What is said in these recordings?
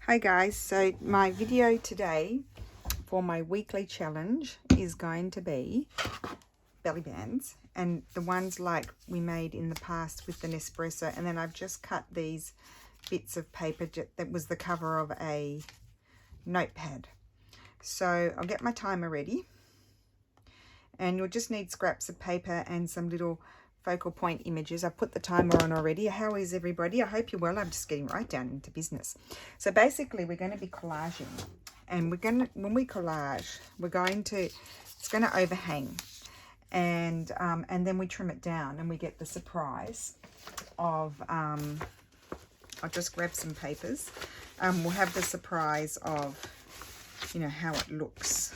Hi guys, so my video today for my weekly challenge is going to be belly bands, and the ones like we made in the past with the Nespresso, and then I've just cut these bits of paper that was the cover of a notepad. So I'll get my timer ready, and you'll just need scraps of paper and some little focal point images. I've put the timer on already. How is everybody? I hope you're well. I'm just getting right down into business. So basically we're going to be collaging, and when we collage, it's going to overhang, and then we trim it down and we get the surprise of, I'll just grab some papers. We'll have the surprise of, you know, how it looks,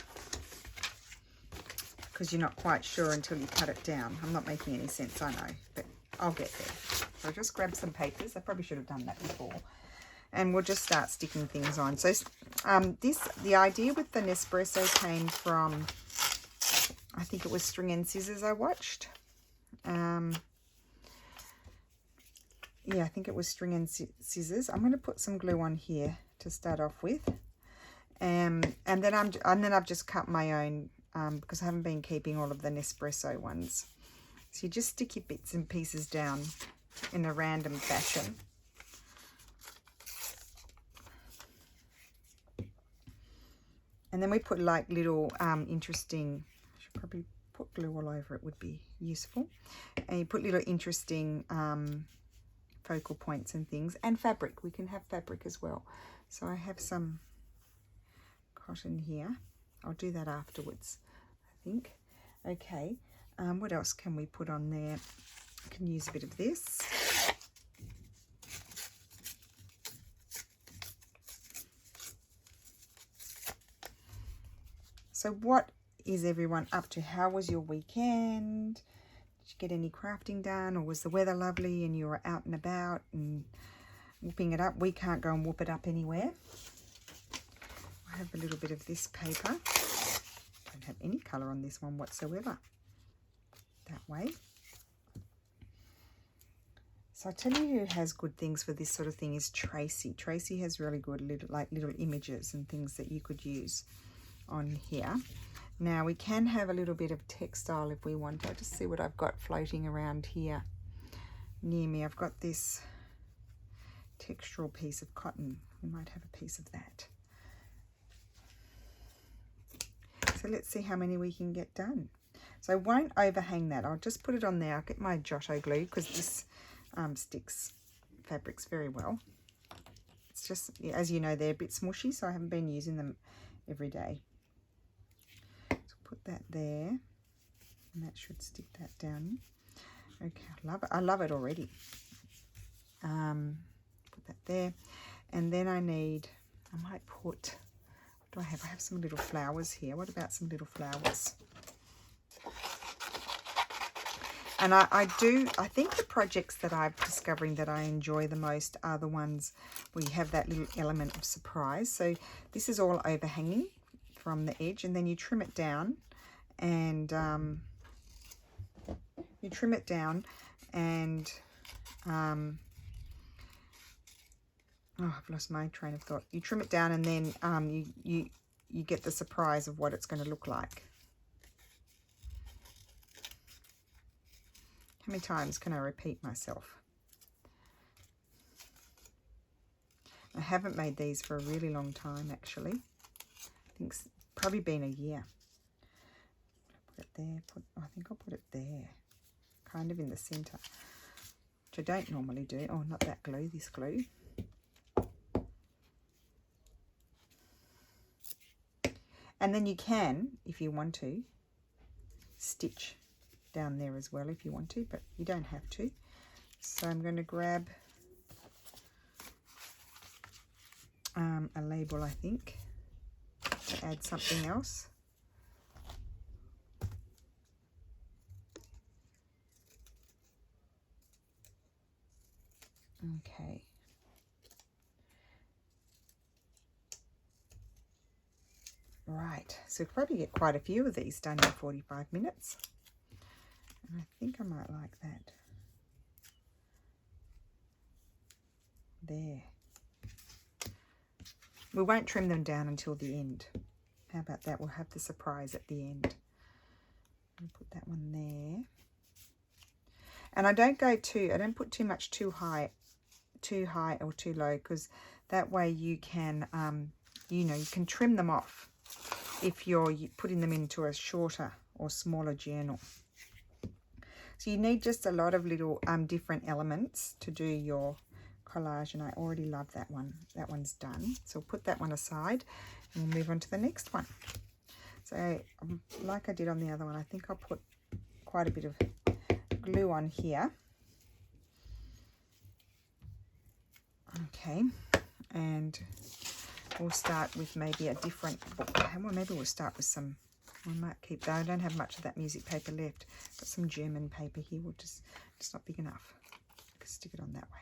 because you're not quite sure until you cut it down. I'm not making any sense, I know, but I'll get there. So I'll just grab some papers. I probably should have done that before. And we'll just start sticking things on. So the idea with the Nespresso came from, I think it was String and Scissors I watched. Yeah, I think it was String and Scissors. I'm going to put some glue on here to start off with. And then I've just cut my own, because I haven't been keeping all of the Nespresso ones. So you just stick your bits and pieces down in a random fashion. And then we put like little interesting, I should probably put glue all over it, would be useful. And you put little interesting focal points and things, and fabric. We can have fabric as well. So I have some cotton here. I'll do that afterwards, I think. Okay, what else can we put on there? I can use a bit of this. So what is everyone up to? How was your weekend? Did you get any crafting done, or was the weather lovely and you were out and about and whooping it up? We can't go and whoop it up anywhere. I have a little bit of this paper. Don't have any colour on this one whatsoever. That way. So I tell you who has good things for this sort of thing is Tracy. Tracy has really good little images and things that you could use on here. Now we can have a little bit of textile if we want. I'll just see what I've got floating around here near me. I've got this textural piece of cotton. We might have a piece of that. So let's see how many we can get done. So I won't overhang that. I'll just put it on there. I'll get my Giotto glue, because this sticks fabrics very well. It's just, as you know, they're a bit smushy, so I haven't been using them every day. So put that there, and that should stick that down. Okay, I love it. I love it already. Put that there, and then I might put, what do I have? I have some little flowers here. What about some little flowers? And I think the projects that I'm discovering that I enjoy the most are the ones where you have that little element of surprise. So this is all overhanging from the edge, and then you trim it down, and oh, I've lost my train of thought. You trim it down, and then you get the surprise of what it's going to look like. How many times can I repeat myself? I haven't made these for a really long time, actually. I think it's probably been a year. Put it there. I think I'll put it there, kind of in the centre, which I don't normally do. Oh, not that glue, this glue. And then you can, if you want to, stitch down there as well if you want to, but you don't have to. So I'm going to grab a label, I think, to add something else. Okay. Right, so we'll probably get quite a few of these done in 45 minutes. And I think I might like that. There. We won't trim them down until the end. How about that? We'll have the surprise at the end. I'll put that one there. And I don't put too much too high or too low, because that way you can, you know, you can trim them off if you're putting them into a shorter or smaller journal. So you need just a lot of little different elements to do your collage, and I already love that one. That one's done. So we'll put that one aside and we'll move on to the next one. So like I did on the other one, I think I'll put quite a bit of glue on here. Okay, and we'll start with maybe a different book. Well, maybe we'll start with some, I might keep that. I don't have much of that music paper left. Got some German paper here. We'll just, it's not big enough. I can stick it on that way.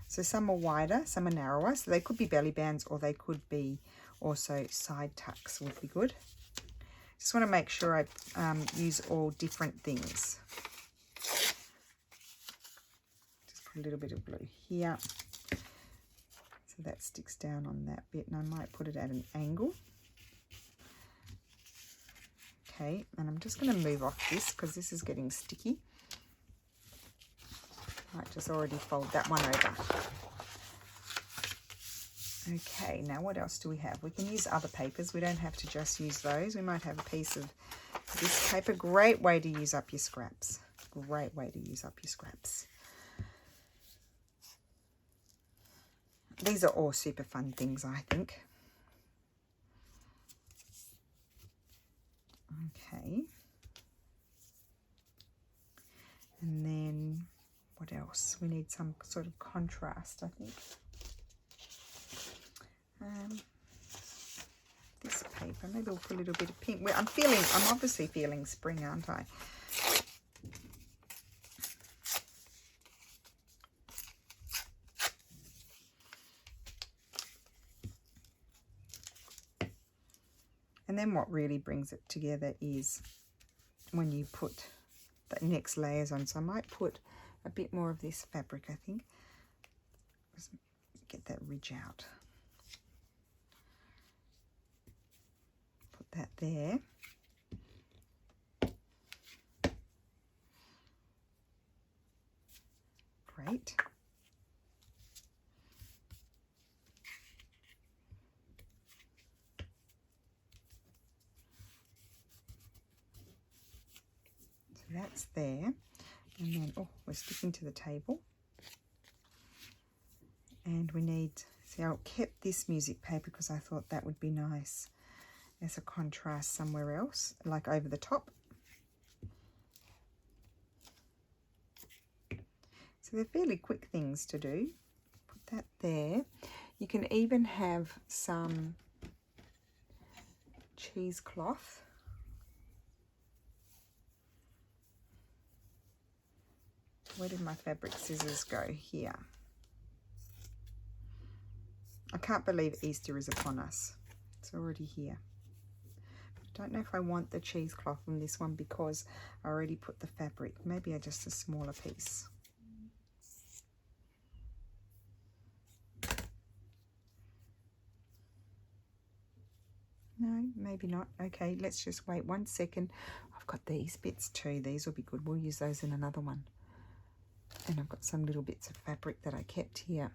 So some are wider, some are narrower. So they could be belly bands, or they could be also side tucks would be good. Just want to make sure I use all different things. Just put a little bit of glue here. So that sticks down on that bit, and I might put it at an angle. Okay, and I'm just going to move off this because this is getting sticky. I might just already fold that one over. Okay, now what else do we have? We can use other papers. We don't have to just use those. We might have a piece of this paper. Great way to use up your scraps. Great way to use up your scraps. These are all super fun things, I think. Okay. And then what else? We need some sort of contrast, I think. This paper, maybe we'll put a little bit of pink. I'm obviously feeling spring, aren't I? And then what really brings it together is when you put the next layers on. So I might put a bit more of this fabric, I think. Just get that ridge out. Put that there. Great. So that's there. And then, oh, we're sticking to the table. And we need, see, I kept this music paper because I thought that would be nice as a contrast somewhere else, like over the top. So they're fairly quick things to do. Put that there. You can even have some cheesecloth. Where did my fabric scissors go? Here. I can't believe Easter is upon us. It's already here. I don't know if I want the cheesecloth on this one because I already put the fabric. Maybe just a smaller piece. No, maybe not. Okay, let's just wait 1 second. I've got these bits too. These will be good. We'll use those in another one. And I've got some little bits of fabric that I kept here.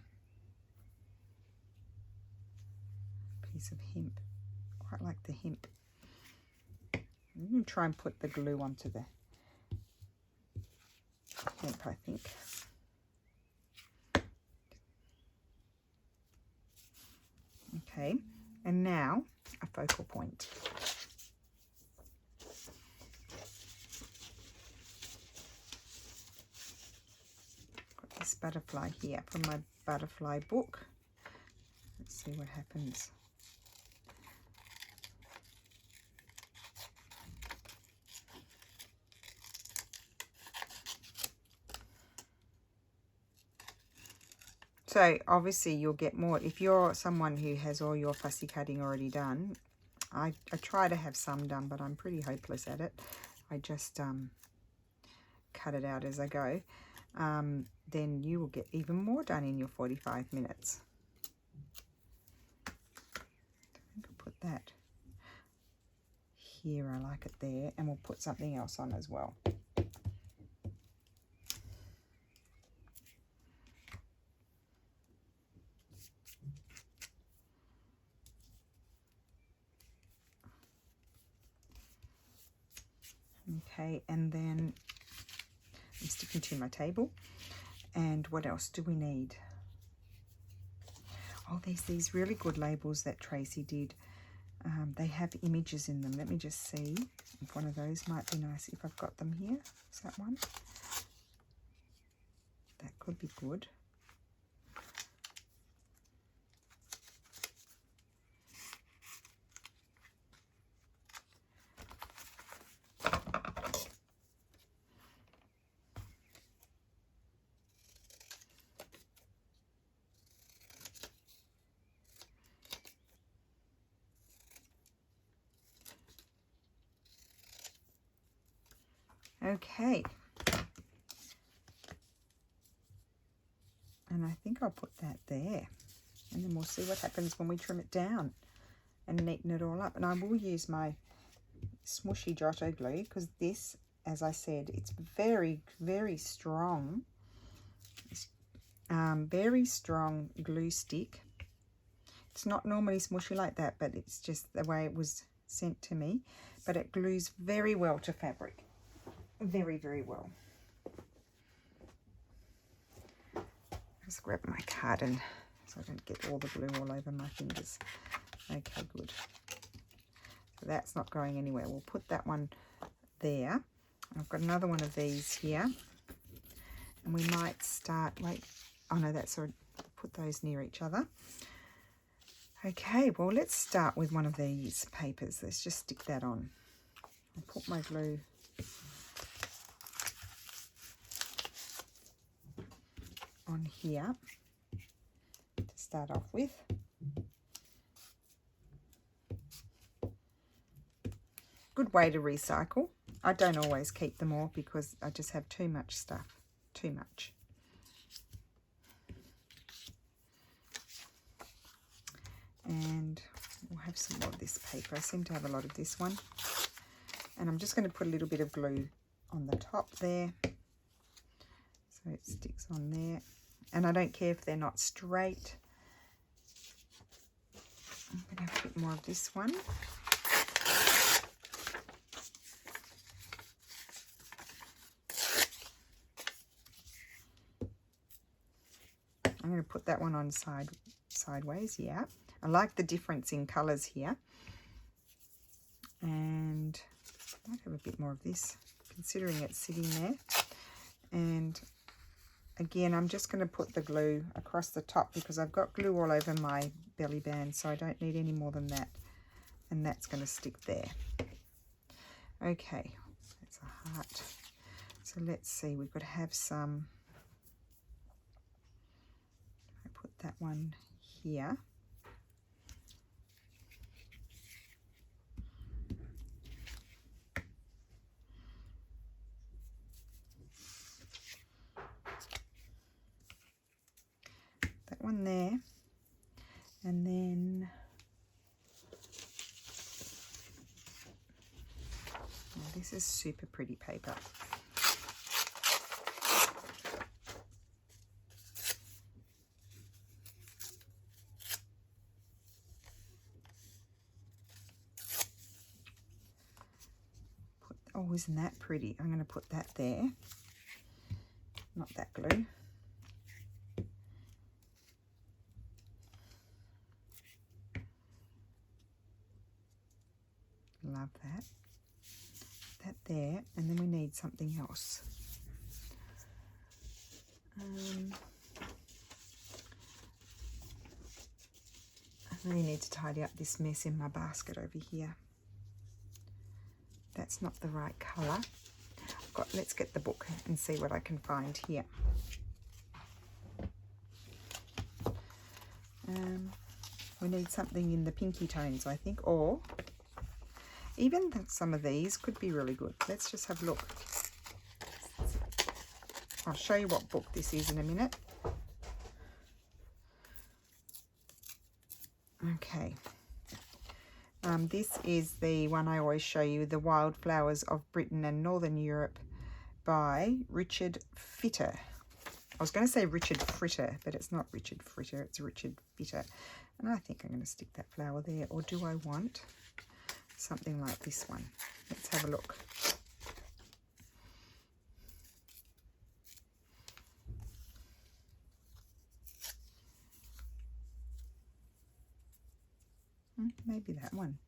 Piece of hemp. Quite like the hemp. I'm going to try and put the glue onto the hemp, I think. Okay, and now a focal point. Got this butterfly here from my butterfly book. Let's see what happens. So obviously you'll get more if you're someone who has all your fussy cutting already done. I try to have some done, but I'm pretty hopeless at it. I just cut it out as I go. Then you will get even more done in your 45 minutes. put that here. I like it there, and we'll put something else on as well. Okay, and then I'm sticking to my table. And what else do we need? Oh, there's these really good labels that Tracy did. They have images in them. Let me just see if one of those might be nice. If I've got them here. Is that one? That could be good. Okay, and I think I'll put that there, and then we'll see what happens when we trim it down and neaten it all up. And I will use my smushy Giotto glue, because this, as I said, it's very, very strong. Very strong glue stick. It's not normally smushy like that, but it's just the way it was sent to me. But it glues very well to fabric. Very, very well. Just grab my carton so I don't get all the glue all over my fingers. Okay, good. So that's not going anywhere. We'll put that one there. I've got another one of these here. And we might start, wait, oh no, that's already, put those near each other. Okay, well, let's start with one of these papers. Let's just stick that on. I'll put my glue on here to start off with. Good way to recycle. I don't always keep them all because I just have too much stuff. Too much. And we'll have some more of this paper. I seem to have a lot of this one. And I'm just going to put a little bit of glue on the top there, so it sticks on there. And I don't care if they're not straight. I'm going to have a bit more of this one. I'm going to put that one on sideways, yeah. I like the difference in colours here. And I might have a bit more of this, considering it's sitting there. And again, I'm just going to put the glue across the top because I've got glue all over my belly band, so I don't need any more than that. And that's going to stick there. Okay, that's a heart. So let's see, we could have some, I put that one here. That one there, and then this is super pretty paper. Oh, isn't that pretty? I'm going to put that there, not that glue. Love that. That there, and then we need something else. I really need to tidy up this mess in my basket over here. That's not the right colour. Let's get the book and see what I can find here. We need something in the pinky tones, I think, or even some of these could be really good. Let's just have a look. I'll show you what book this is in a minute. Okay. This is the one I always show you, The Wildflowers of Britain and Northern Europe by Richard Fitter. I was going to say Richard Fritter, but it's not Richard Fritter, it's Richard Fitter. And I think I'm going to stick that flower there. Or do I want something like this one? Let's have a look. Maybe that one.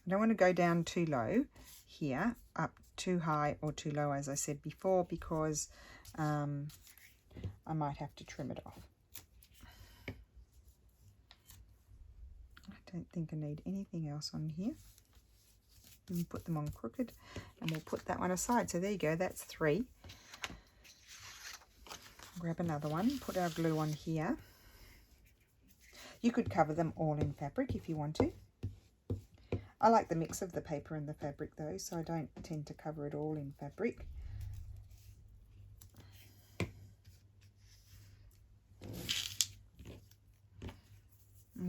I don't want to go down too low here, up too high or too low, as I said before, because I might have to trim it off. I don't think I need anything else on here. And put them on crooked, and we'll put that one aside. So there you go, that's 3. Grab another one, put our glue on here. You could cover them all in fabric if you want to. I like the mix of the paper and the fabric though, so I don't tend to cover it all in fabric.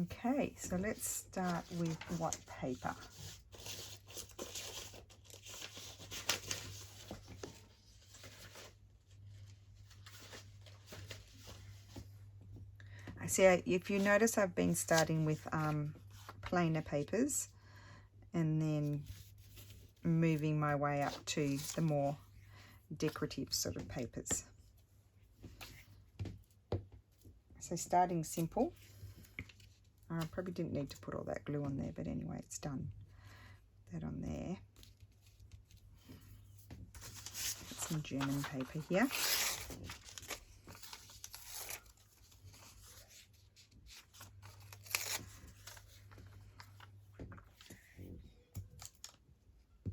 Okay, so let's start with what paper? I see, if you notice, I've been starting with plainer papers and then moving my way up to the more decorative sort of papers. So starting simple. I probably didn't need to put all that glue on there, but anyway, it's done. Put that on there. Put some German paper here.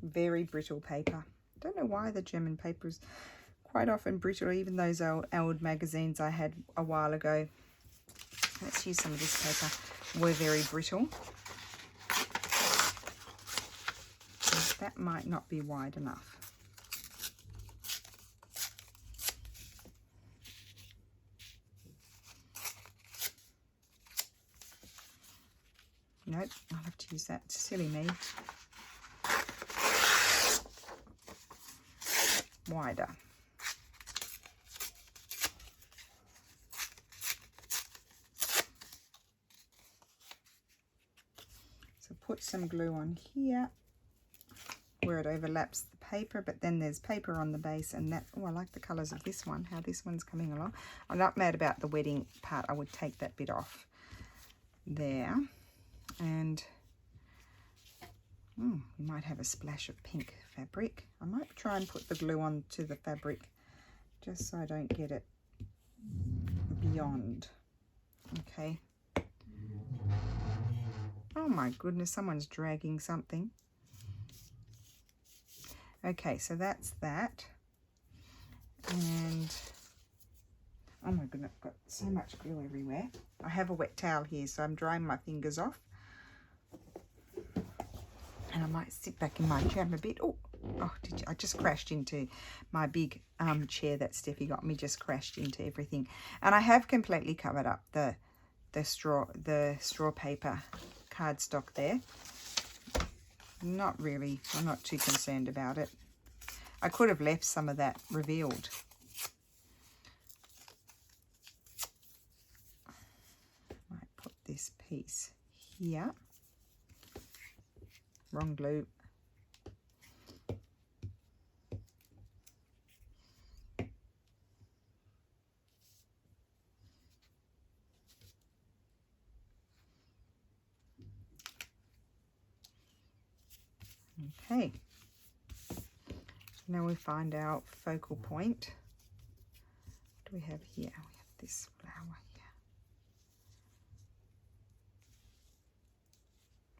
Very brittle paper. Don't know why the German paper is quite often brittle, even those old magazines I had a while ago. Let's use some of this paper. Were very brittle. That might not be wide enough. Nope, I'll have to use that. Silly me. Wider. So put some glue on here where it overlaps the paper, but then there's paper on the base, and that, oh, I like the colours of this one, how this one's coming along. I'm not mad about the wedding part. I would take that bit off there, and we might have a splash of pink fabric. I might try and put the glue onto the fabric just so I don't get it beyond. Okay. Oh my goodness, someone's dragging something. Okay, so that's that. And oh my goodness, I've got so much glue everywhere. I have a wet towel here, so I'm drying my fingers off. And I might sit back in my chair a bit. Oh, I just crashed into my big chair that Steffi got me, just crashed into everything. And I have completely covered up the straw paper cardstock there. Not really, I'm not too concerned about it. I could have left some of that revealed. Might put this piece here. Wrong glue. Okay. Now we find our focal point. What do we have here? We have this flower here.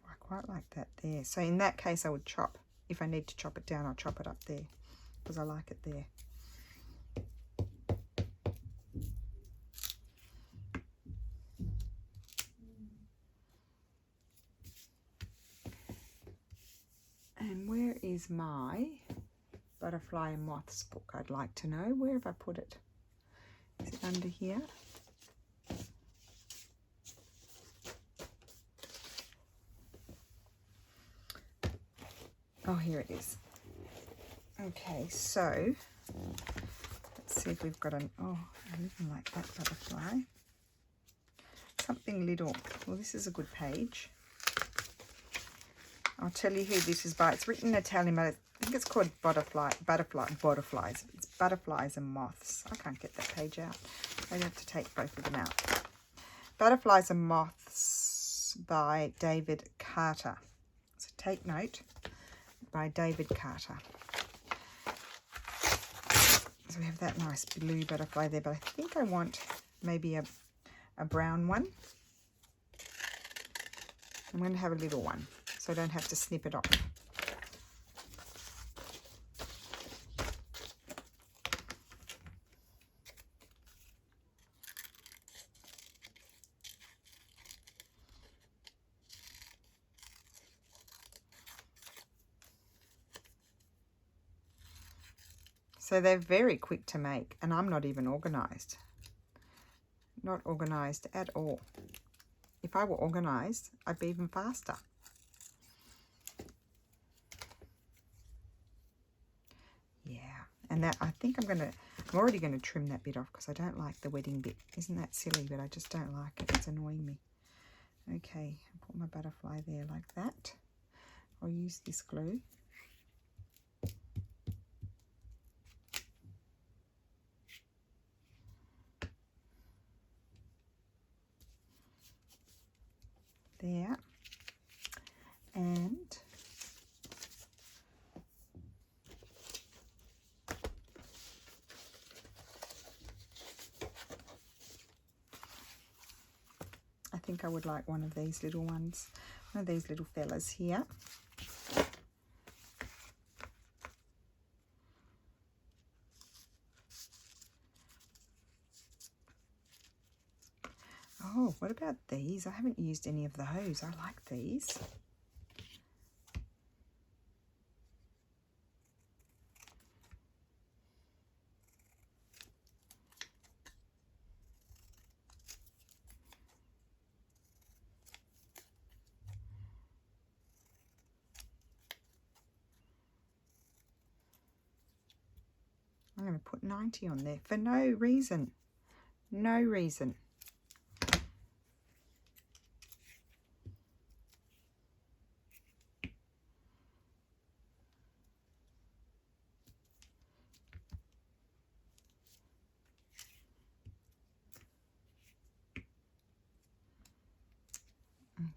I quite like that there. So in that case, I would chop. If I need to chop it down, I'll chop it up there because I like it there. And where is my butterfly and moths book? I'd like to know. Where have I put it? Is it under here? Oh, here it is. Okay, so let's see if we've got an, oh, I even like that butterfly. Something little. Well, this is a good page. I'll tell you who this is by. It's written in Italian, but I think it's called butterflies. It's butterflies and moths. I can't get that page out. I have to take both of them out. Butterflies and Moths by David Carter. So take note, by David Carter. So we have that nice blue butterfly there, but I think I want maybe a brown one. I'm going to have a little one, so I don't have to snip it off. So they're very quick to make, and I'm not even organised. Not organised at all. If I were organised, I'd be even faster. Yeah, and that, I think I'm already going to trim that bit off because I don't like the wedding bit. Isn't that silly? But I just don't like it. It's annoying me. Okay, I'll put my butterfly there like that. I'll use this glue. There, and I think I would like one of these little ones, one of these little fellas here. Oh, what about these? I haven't used any of those. I like these. I'm going to put 90 on there for no reason. No reason.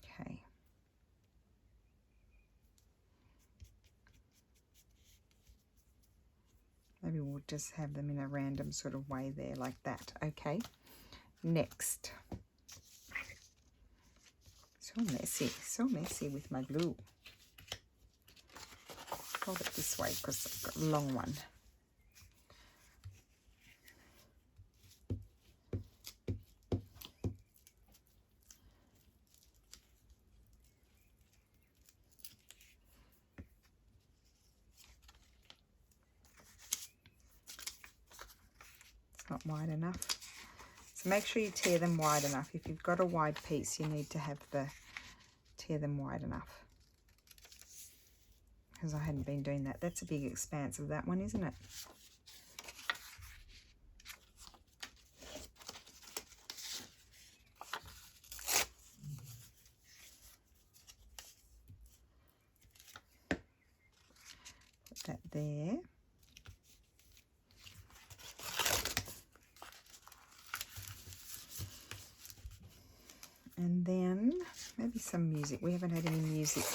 Okay. Maybe we'll just have them in a random sort of way there like that. Okay. Next. So messy with my glue. Hold it this way because I've got a long one. It's not wide enough. So make sure you tear them wide enough. If you've got a wide piece, you need to have tear them wide enough. Because I hadn't been doing that. That's a big expanse of that one, isn't it? Put that there. And then maybe some music. We haven't had any music.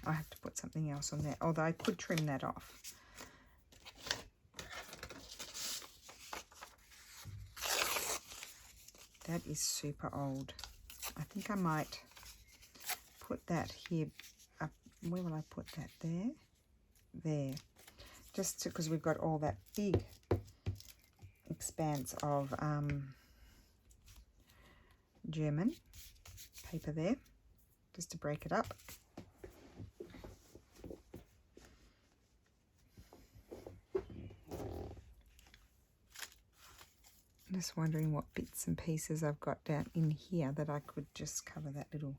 I have to put something else on there, although I could trim that off. That is super old. I think I might put that here. Where will I put that? There. There. Just because we've got all that big expanse of German paper there, just to break it up. I'm just wondering what bits and pieces I've got down in here that I could just cover that little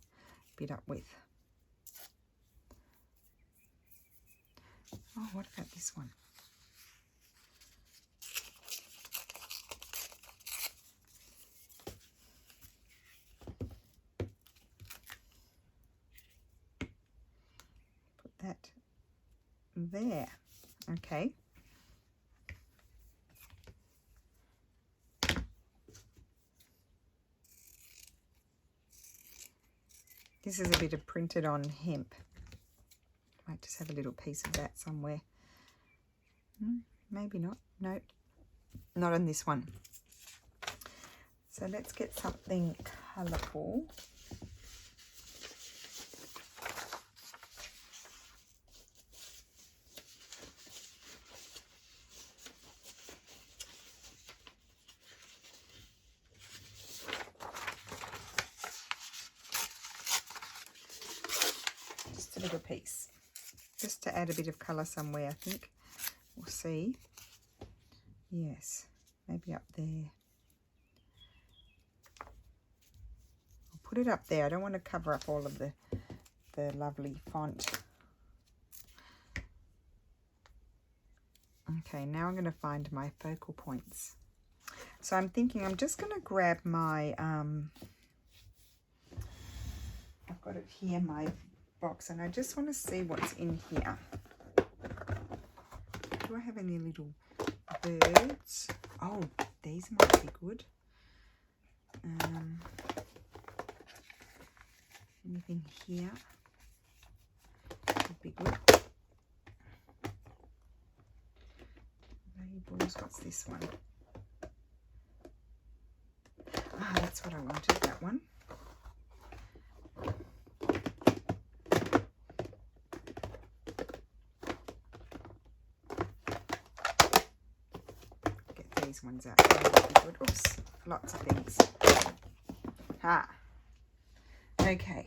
bit up with. Oh, what about this one? Put that there. Okay. This is a bit of printed on hemp. Might just have a little piece of that somewhere. Maybe not. No, not on this one. So let's get something colourful. Just a little piece. Just to add a bit of colour somewhere, I think. We'll see. Yes, maybe up there. I'll put it up there. I don't want to cover up all of the lovely font. Okay, now I'm going to find my focal points. So I'm thinking I'm just going to grab my, I've got it here, my box, and I just want to see what's in here. Do I have any little birds? Oh, these might be good. Anything here would be good. Labels, what's this one? Ah, that's what I wanted, that one. Get these ones out. That would be good. Oops, lots of things. Okay.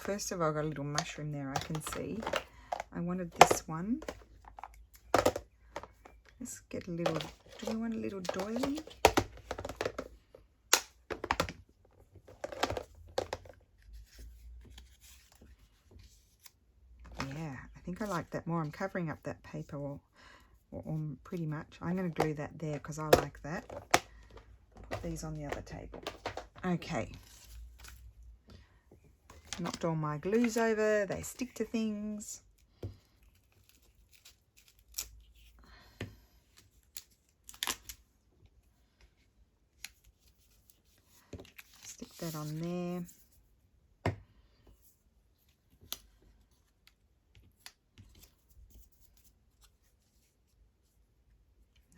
First of all, I've got a little mushroom there I can see. I wanted this one. Let's get a little, do we want a little doily? Yeah, I think I like that more. I'm covering up that paper or pretty much. I'm going to glue that there because I like that. Put these on the other table. Okay. Knocked all my glues over. They stick to things. Stick that on there.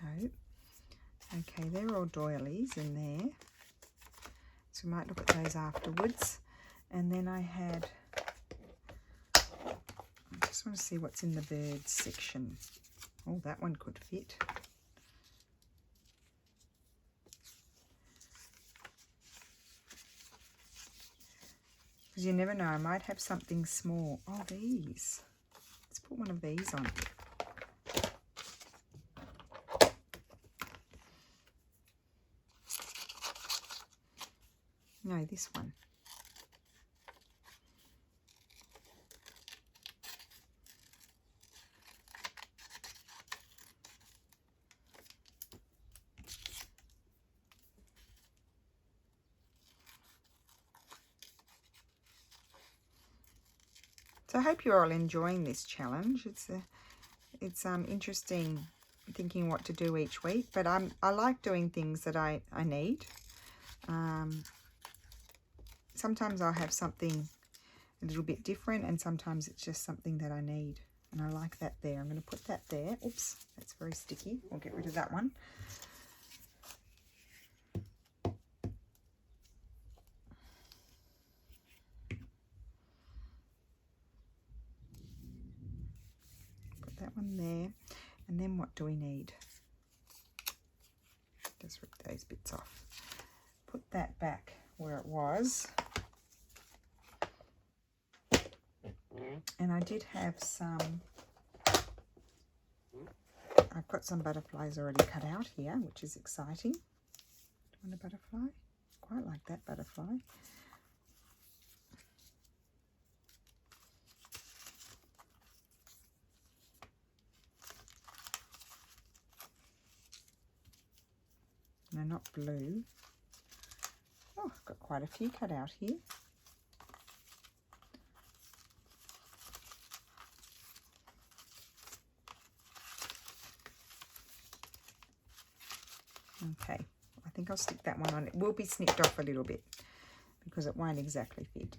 No. Okay, they're all doilies in there. So we might look at those afterwards. And then I just want to see what's in the birds section. Oh, that one could fit. Because you never know, I might have something small. Oh, these. Let's put one of these on. No, this one. So I hope you're all enjoying this challenge. It's interesting thinking what to do each week, but I like doing things that I need. Sometimes I'll have something a little bit different, and sometimes it's just something that I need, and I like that there. I'm going to put that there. Oops, that's very sticky. We'll get rid of that one. Put that one there, and then what do we need? Just rip those bits off. Put that back where it was. And I did have some, I've I've got some butterflies already cut out here, which is exciting. Do you want a butterfly? Quite like that butterfly. No, not blue. Oh, I've got quite a few cut out here. Okay, I think I'll stick that one on. It will be snipped off a little bit because it won't exactly fit.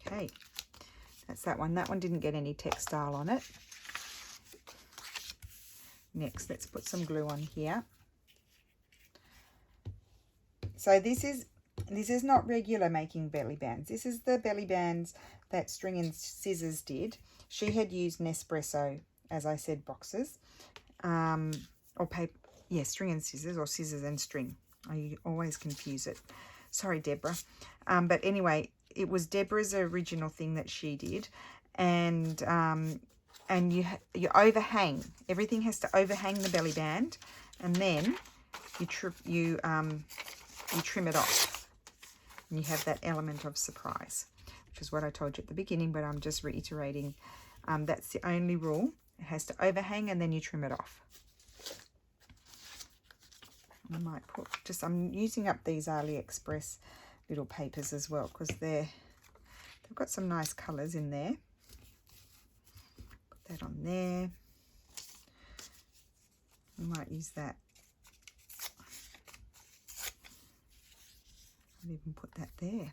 Okay, that's that one. That one didn't get any textile on it. Next, let's put some glue on here. So this is not regular making belly bands. This is the belly bands that String and Scissors did. She had used Nespresso, as I said, boxes, or paper. Yeah, String and Scissors, or Scissors and String. I always confuse it. Sorry, Deborah. But anyway, it was Deborah's original thing that she did, and you overhang. Everything has to overhang the belly band, and then you trim it off, and you have that element of surprise, which is what I told you at the beginning, but I'm just reiterating. That's the only rule. It has to overhang, and then you trim it off. I might put I'm using up these AliExpress little papers as well, because they've got some nice colours in there. Put that on there. I might use that. I'll even put that there.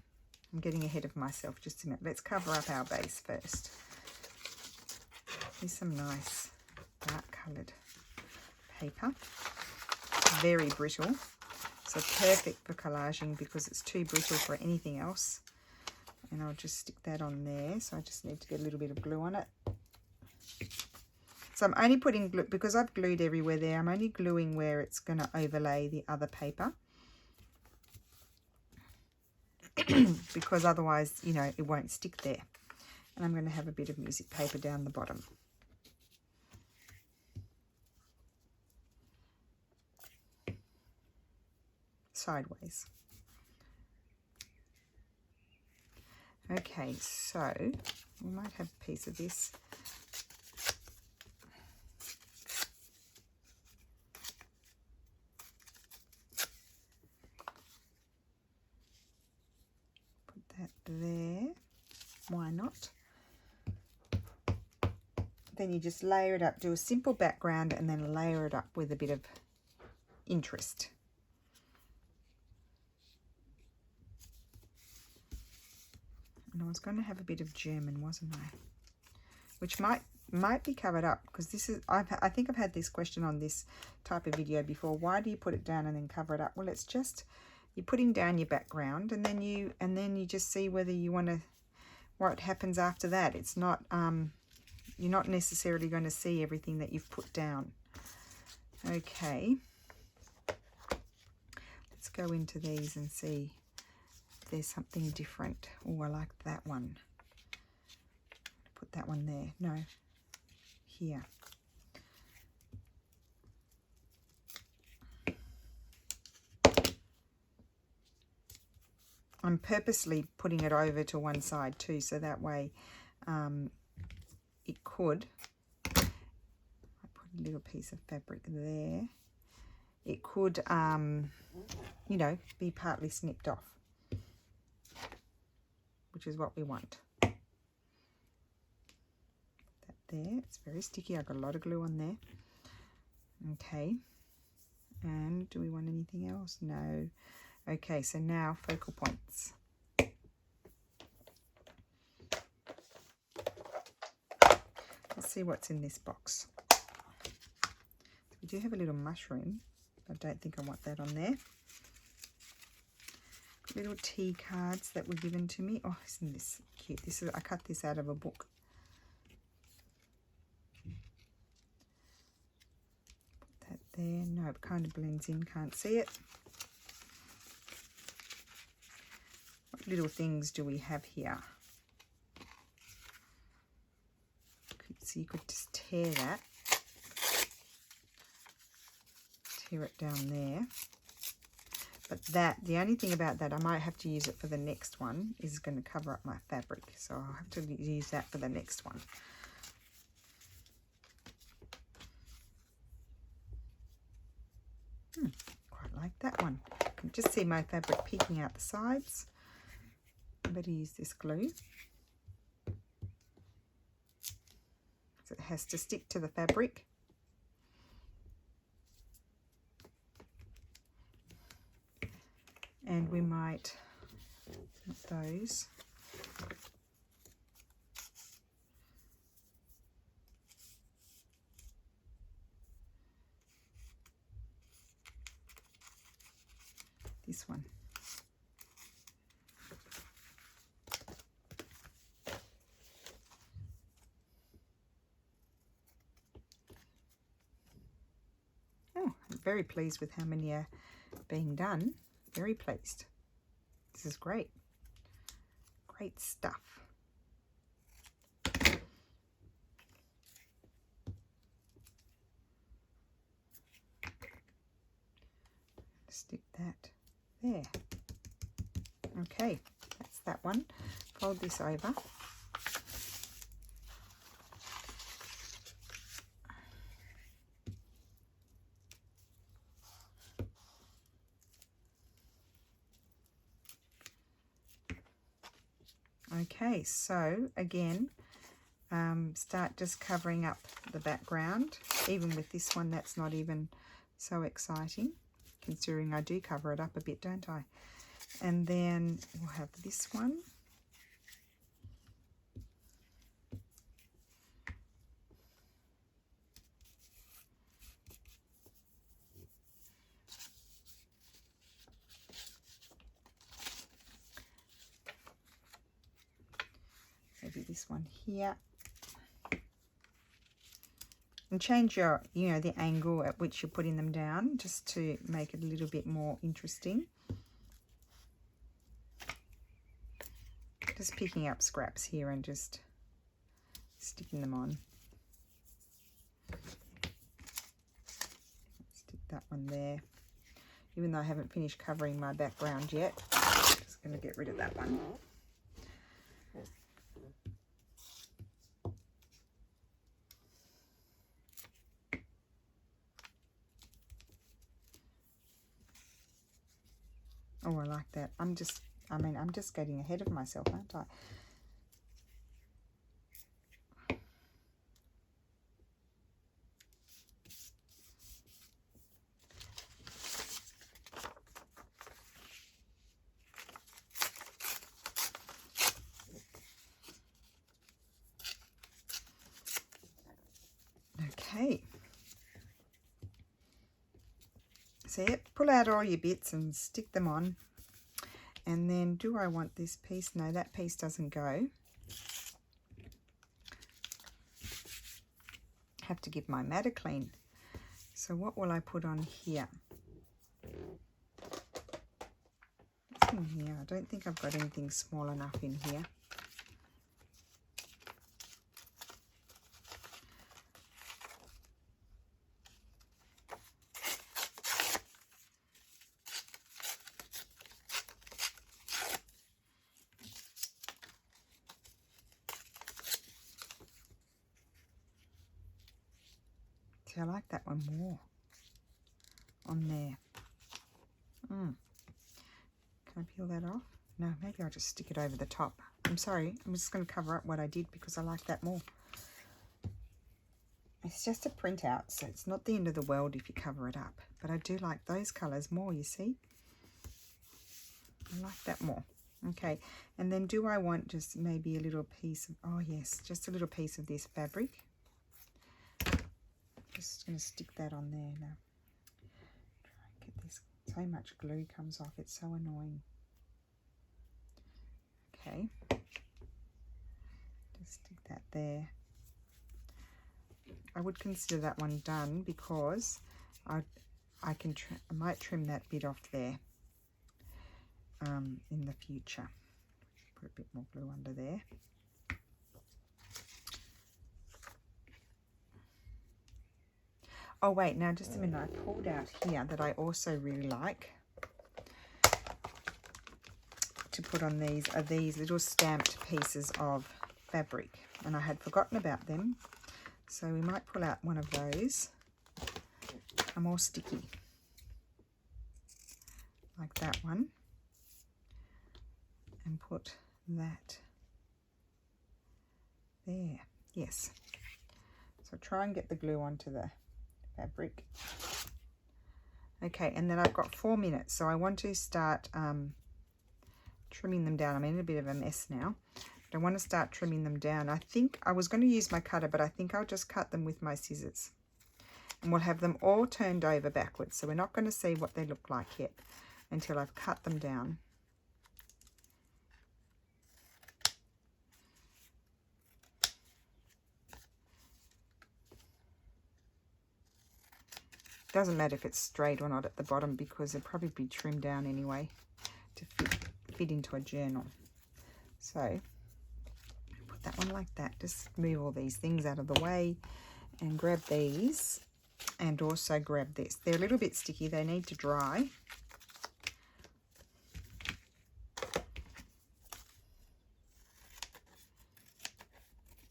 I'm getting ahead of myself. Just a minute. Let's cover up our base first. Here's some nice dark coloured paper. Very brittle. So perfect for collaging because it's too brittle for anything else. And I'll just stick that on there. So I just need to get a little bit of glue on it. So I'm only putting glue, because I've glued everywhere there, I'm only gluing where it's going to overlay the other paper. Because otherwise, you know, it won't stick there. And I'm going to have a bit of music paper down the bottom. Sideways. Okay, so we might have a piece of this. Put that there. Why not? Then you just layer it up, do a simple background, and then layer it up with a bit of interest. And I was going to have a bit of German, wasn't I? Which might be covered up, because this is, I think I've had this question on this type of video before. Why do you put it down and then cover it up? Well, it's just you're putting down your background, and then you just see whether you want to, what happens after that. It's not you're not necessarily going to see everything that you've put down. Okay, let's go into these and see if there's something different. Oh, I like that one. Put that one there. No, here. I'm purposely putting it over to one side too, so that way it could, I put a little piece of fabric there, it could, you know, be partly snipped off, which is what we want. Put that there. It's very sticky. I've got a lot of glue on there. Okay. And do we want anything else? No. Okay, so now focal points. Let's see what's in this box. We do have a little mushroom. I don't think I want that on there. Little tea cards that were given to me. Oh, isn't this cute? This is, I cut this out of a book. Put that there. No, it kind of blends in. Can't see it. little things do we have here? So you could just tear that. Tear it down there. But that, the only thing about that, I might have to use it for the next one, is going to cover up my fabric. So I'll have to use that for the next one. Quite like that one. You can just see my fabric peeking out the sides. I better use this glue. So it has to stick to the fabric. And we might put those. This one. Oh, I'm very pleased with how many are being done. Very pleased. This is great. Great stuff. Stick that there. Okay, that's that one. Fold this over. Okay, so again, start just covering up the background. Even with this one, that's not even so exciting, considering I do cover it up a bit, don't I? And then we'll have this one. Maybe this one here. And change your, the angle at which you're putting them down, just to make it a little bit more interesting. Just picking up scraps here and just sticking them on. Stick that one there. Even though I haven't finished covering my background yet, I'm just going to get rid of that one. Oh, I like that. I'm just getting ahead of myself, aren't I? Okay. So yep, pull out all your bits and stick them on. And then, do I want this piece? No, that piece doesn't go. Have to give my mat a clean. So what will I put on here? What's in here? I don't think I've got anything small enough in here. I like that one more on there. Can I peel that off? No, maybe I'll just stick it over the top. I'm sorry, I'm just going to cover up what I did because I like that more. It's just a printout, so it's not the end of the world if you cover it up. But I do like those colours more, you see. I like that more. Okay, and then do I want just maybe a little piece of, oh yes, just a little piece of this fabric. Just going to stick that on there now. Try and get this. So much glue comes off. It's so annoying. Okay. Just stick that there. I would consider that one done because I might trim that bit off there in the future. put a bit more glue under there. Oh wait, now just a minute, I pulled out here that I also really like to put on these are these little stamped pieces of fabric, and I had forgotten about them, so we might pull out one of those. Are more sticky, like that one, and put that there. Yes, so try and get the glue onto the fabric. Okay, and then I've got 4 minutes, so I want to start trimming them down. I'm in a bit of a mess now, but I want to start trimming them down. I think I was going to use my cutter, but I think I'll just cut them with my scissors, and we'll have them all turned over backwards, so we're not going to see what they look like yet until I've cut them down. Doesn't matter if it's straight or not at the bottom, because they'll probably be trimmed down anyway to fit into a journal. So put that one like that. Just move all these things out of the way and grab these, and also grab this. They're a little bit sticky, they need to dry.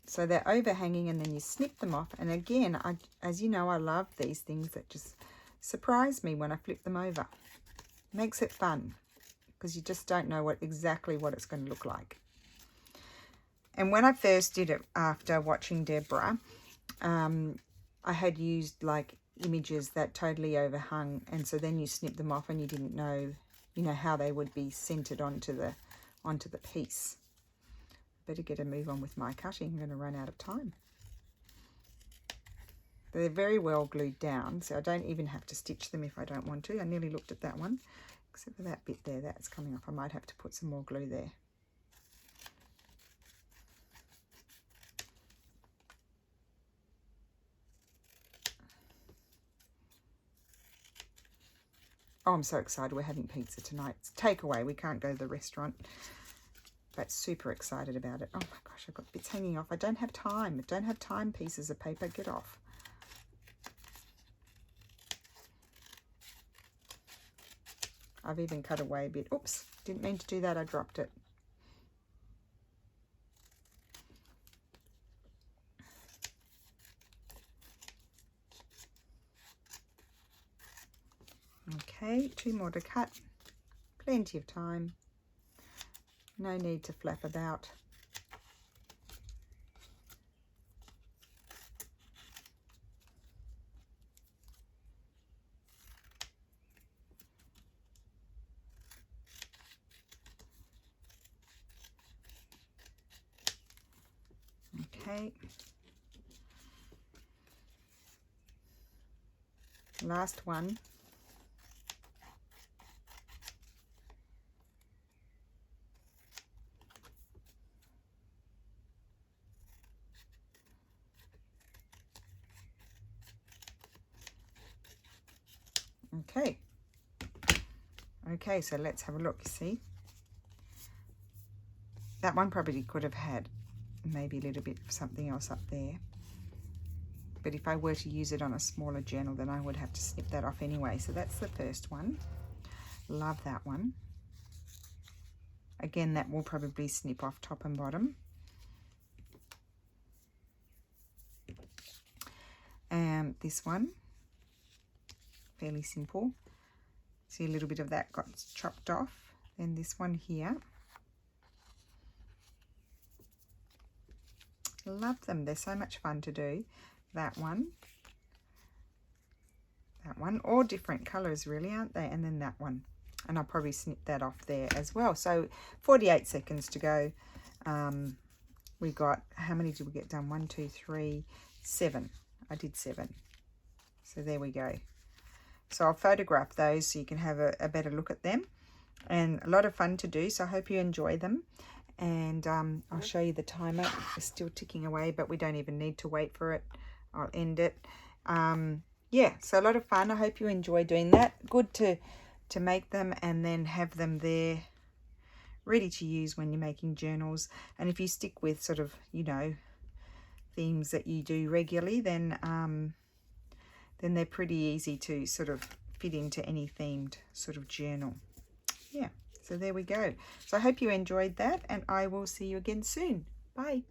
So they're overhanging, and then you snip them off. And again, as you know, I love these things that just surprise me when I flip them over. Makes it fun, because you just don't know exactly what it's going to look like. And when I first did it, after watching Deborah, I had used like images that totally overhung, and so then you snip them off and you didn't know, how they would be centered onto the piece. Better get a move on with my cutting. I'm going to run out of time. They're very well glued down, so I don't even have to stitch them if I don't want to. I nearly looked at that one, except for that bit there, that's coming off. I might have to put some more glue there. Oh, I'm so excited. We're having pizza tonight. It's takeaway. We can't go to the restaurant. But super excited about it. Oh my gosh, I've got bits hanging off. I don't have time. I don't have time, pieces of paper. Get off. I've even cut away a bit. Oops, didn't mean to do that. I dropped it. Okay, 2 more to cut. Plenty of time. No need to flap about. Okay. Last one. Okay, so let's have a look. You see, that one probably could have had maybe a little bit of something else up there, but if I were to use it on a smaller journal, then I would have to snip that off anyway. So that's the first one. Love that one. Again, that will probably snip off top and bottom. And this one, fairly simple. See, a little bit of that got chopped off. Then this one here. Love them. They're so much fun to do. That one, all different colors really, aren't they? And then that one. And I'll probably snip that off there as well. So 48 seconds to go. We got, how many did we get done? 1, 2, 3, 7. I did 7. So there we go. So I'll photograph those so you can have a better look at them. And a lot of fun to do. So I hope you enjoy them. And I'll show you the timer. It's still ticking away, but we don't even need to wait for it. I'll end it. Yeah, so a lot of fun. I hope you enjoy doing that. Good to make them and then have them there ready to use when you're making journals. And if you stick with sort of, you know, themes that you do regularly, then they're pretty easy to sort of fit into any themed sort of journal. Yeah, so there we go. So I hope you enjoyed that, and I will see you again soon. Bye.